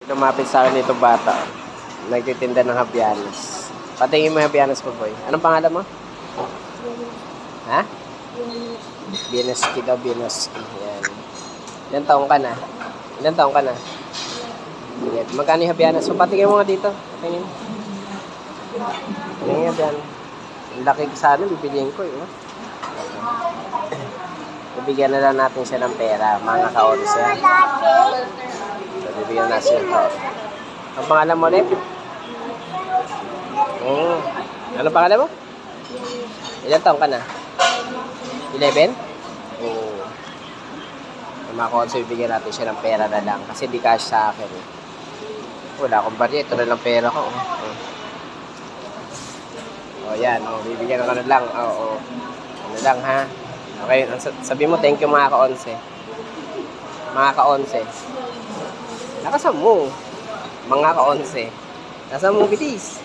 Lumapit sa akin itong bata. Nagtitinda ng Habianas. Patingin mo yung Habianas po, boy. Anong pangalan mo? Ha? Bieneski daw, Bieneski. Yan. Ilan taong ka na? Ilan taong ka na? Yan. Magkano yung Habianas mo? Patingin mo nga dito. Patingin. Patingin yung Habianas. Ang laki sana, bibiliin ko eh. Bibigyan na lang natin siya ng pera, mga ka-oris yan. So, bibigyan na siya ito. Ang pangalan mo ulit? Ano pangalan mo? Ilan taong ka na? 11? Oo. Mga ka-oris, bibigyan natin siya ng pera na lang. Kasi di cash sa akin. Wala akong barya, ito na lang pera ko. O yan, bibigyan ko na lang. Oo. Ano lang ha? Okay, sabi mo thank you mga ka-11. Mga ka-11. Nakasam mo. Mga ka-11. Nasaan mo bilis?